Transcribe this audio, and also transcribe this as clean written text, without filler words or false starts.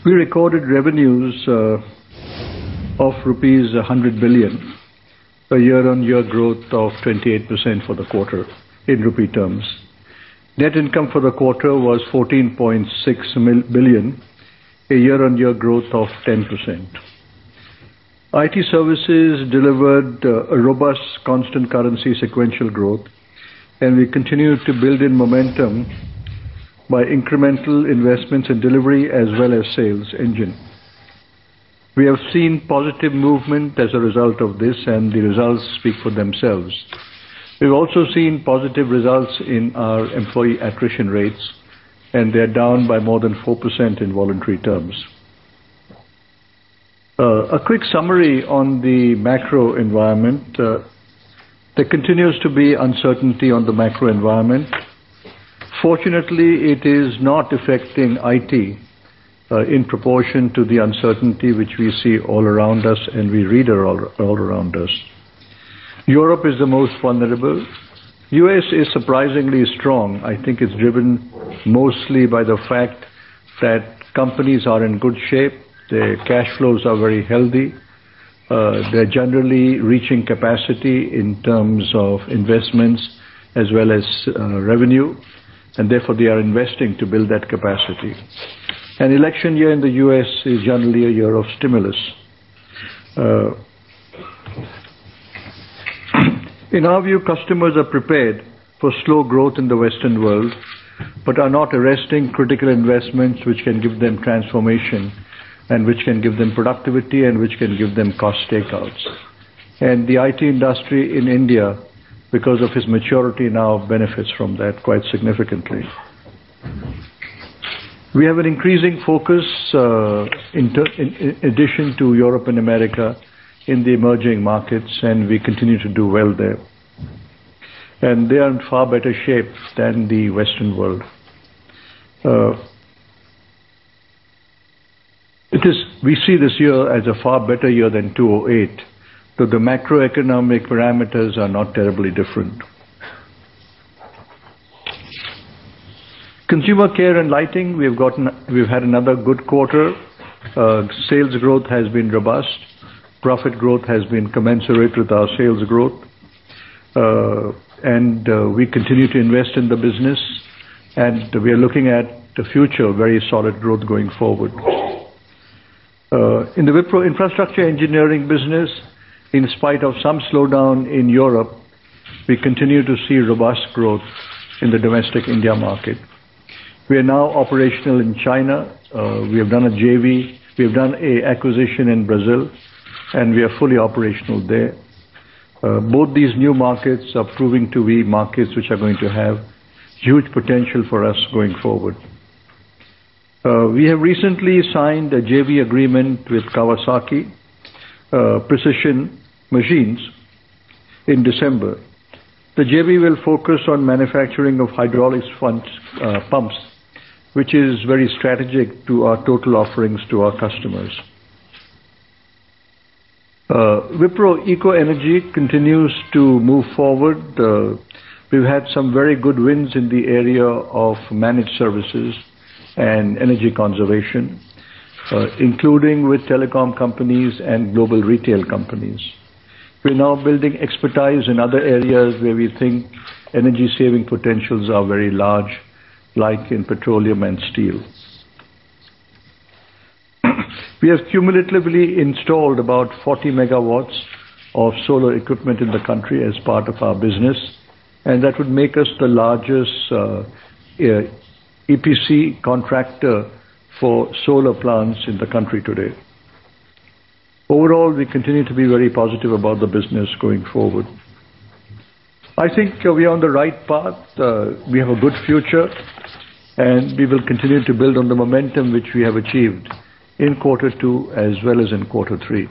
We recorded revenues of rupees 100 billion, a year-on-year growth of 28% for the quarter in rupee terms. Net income for the quarter was 14.6 billion, a year-on-year growth of 10%. IT services delivered a robust constant currency sequential growth, and we continue to build in momentum by incremental investments in delivery as well as sales engine. We have seen positive movement as a result of this, and the results speak for themselves. We've also seen positive results in our employee attrition rates, and they're down by more than 4% in voluntary terms. A quick summary on the macro environment. There continues to be uncertainty on the macro environment. Fortunately, it is not affecting IT in proportion to the uncertainty which we see all around us and we read all around us. Europe is the most vulnerable. US is surprisingly strong. I think it's driven mostly by the fact that companies are in good shape. Their cash flows are very healthy. They're generally reaching capacity in terms of investments as well as revenue, and therefore they are investing to build that capacity. An election year in the US is generally a year of stimulus. In our view, customers are prepared for slow growth in the Western world, but are not arresting critical investments which can give them transformation and which can give them productivity and which can give them cost takeouts. And the IT industry in India, because of its maturity now, benefits from that quite significantly. We have an increasing focus, in addition to Europe and America, in the emerging markets, and we continue to do well there. And they are in far better shape than the Western world. We see this year as a far better year than 2008, though the macroeconomic parameters are not terribly different. Consumer care and lighting, we've had another good quarter. Sales growth has been robust. Profit growth has been commensurate with our sales growth. And we continue to invest in the business, and we are looking at the future, very solid growth going forward. In the Wipro infrastructure engineering business, in spite of some slowdown in Europe, we continue to see robust growth in the domestic India market. We are now operational in China. We have done a JV. We have done an acquisition in Brazil, and we are fully operational there. Both these new markets are proving to be markets which are going to have huge potential for us going forward. We have recently signed a JV agreement with Kawasaki Precision Machines in December. The JV will focus on manufacturing of hydraulics pumps, which is very strategic to our total offerings to our customers. Wipro Eco Energy continues to move forward. We've had some very good wins in the area of managed services and energy conservation, including with telecom companies and global retail companies. We're now building expertise in other areas where we think energy saving potentials are very large, like in petroleum and steel. We have cumulatively installed about 40 megawatts of solar equipment in the country as part of our business, and that would make us the largest EPC contractor for solar plants in the country today. Overall, we continue to be very positive about the business going forward. I think we are on the right path. We have a good future, and we will continue to build on the momentum which we have achieved in quarter 2 as well as in quarter 3.